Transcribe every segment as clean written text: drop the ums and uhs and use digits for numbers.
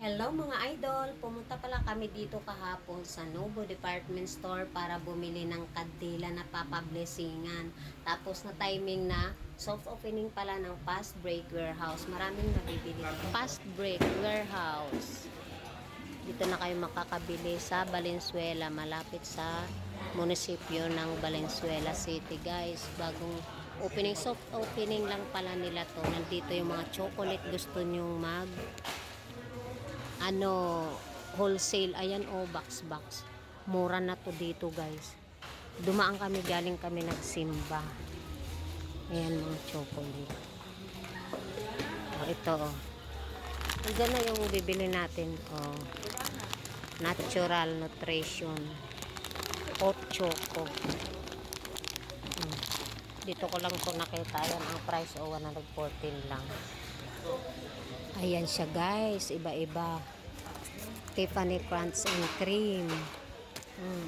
Hello mga idol! Pumunta pala kami dito kahapon sa Novo Department Store para bumili ng kandila na papablessingan. Tapos na timing na soft opening pala ng Fast Break Warehouse. Maraming nabibili. Fast Break Warehouse. Dito na kayo makakabili sa Valenzuela, malapit sa munisipyo ng Valenzuela City, guys. Bagong opening, soft opening lang pala nila to. Nandito yung mga chocolate gusto nyong wholesale. Ayan, box. Mura na to dito, guys. Dumaan kami, galing kami nagsimba. Ayan, mga chocolate. Ito, Andyan na yung bibili natin. Natural Nutrition. Hot Choco. Dito ko lang to nakita. Ayan, ang price, 114 lang. Ayan siya, guys. Iba-iba. Tiffany Crunch and Cream.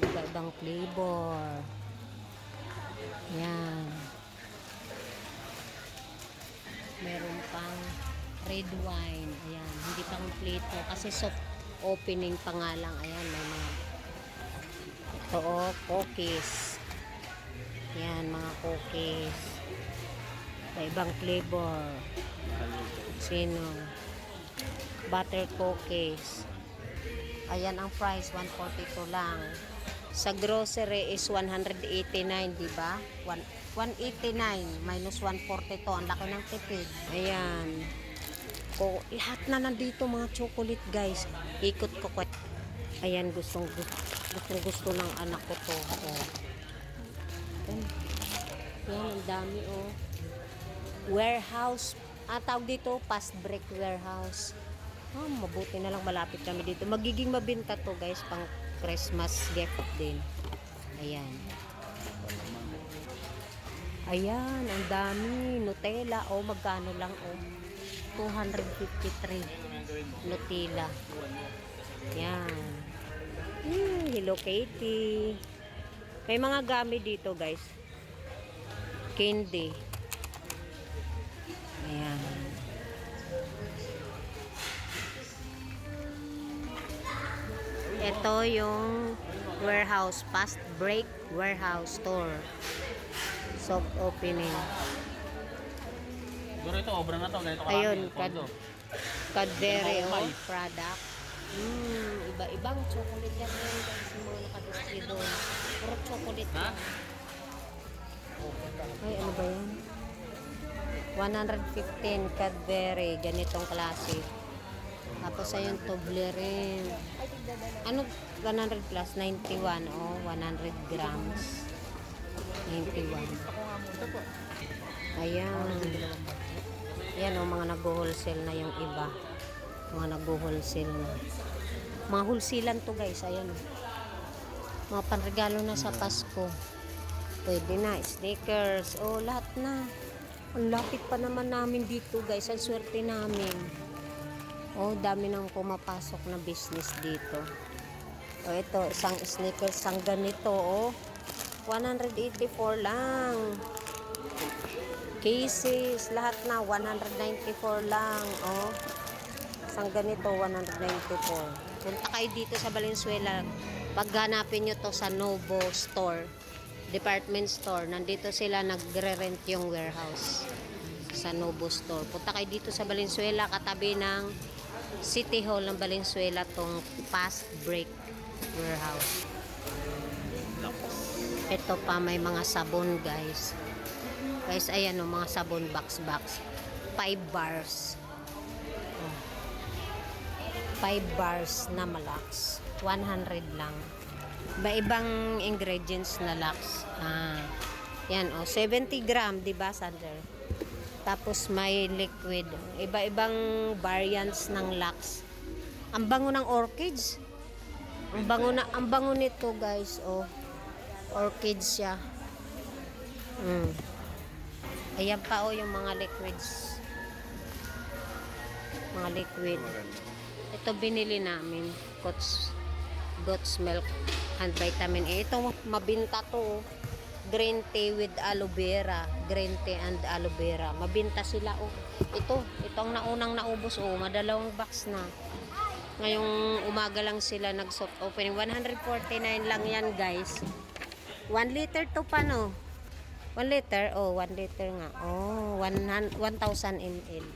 Iba-ibang flavor. Ayan. Meron pang red wine. Ayan. Hindi pang kompleto. Kasi soft opening pa nga lang. Ayan. May mga ito, cookies. Ayan, mga cookies. Iba-ibang flavor. Sino? Butter cookies. Ayan ang price, 142 lang. Sa grocery is 189, di ba? 189 minus 142. Ang laki ng tipid. Ayan. Lahat na nandito mga chocolate, guys. Ikot ko. Ayan, gustong gusto ng anak ko to. Ayan, ang dami, Warehouse. Tawag dito, Fast Break Warehouse. Mabuti na lang malapit kami dito. Magiging mabenta to, guys, pang Christmas gift din. Ayan. Ayan, ang dami. Nutella. Magkano lang, 253. Nutella. Ayan. Hello Kitty. May mga gamit dito, guys. Candy. Ayan. Ito yung warehouse, Fast Break Warehouse Store. Soft opening. Siguro ito, obra na to. Ganito karami. Ayun, Cadbury product. Iba-ibang chocolate yan, guys. Yung mga nakadisplay doon. Puro chocolate yan. Ay, ano ba yan? 115 Cadbury. Ganitong klase. Tapos ayun, Toblerone. Ano, 100 plus? 91. 100 grams. 91. Ayan. Ayan, mga nag-wholesale na yung iba. Mga nag-wholesale na. Mga wholesale to, guys. Ayan. Mga panregalo na sa Pasko. Pwede na. Stickers. Lahat na. Ang lapit pa naman namin dito, guys. Ang swerte namin. Dami nang pumapasok na business dito. Ito, isang sneakers, isang ganito, 184 lang. Cases, lahat na, 194 lang, Isang ganito, 194. Punta kayo dito sa Valenzuela. Paghanapin nyo to sa Novo Store, Department Store. Nandito sila nagre-rent yung warehouse. Sa Novo Store. Punta kayo dito sa Valenzuela, katabi ng City Hall ng Valenzuela, tong Fast Break Warehouse. Ito pa, may mga sabon, guys. Guys, ayan, mga sabon box. 5 bars. 5 bars na malax. 100 lang. Iba-ibang ingredients na lax. Yan, 70 gram, diba, Sander? Tapos may liquid. Iba-ibang variants ng Lux. Ang bango ng orchids. Ang bango nito, guys. Orchids siya. Ayan pa, yung mga liquids. Mga liquid. Ito binili namin. Goat's milk and vitamin A. Ito mabinta to. Green tea with aloe vera. Green tea and aloe vera. Mabinta sila, Ito ang naunang naubos, madalawang box na. Ngayong umaga lang sila nag-soft opening. 149 lang yan, guys. 1 liter to pa, no? 1 liter? Oh, 1 liter nga. Oh, 1,000 ml.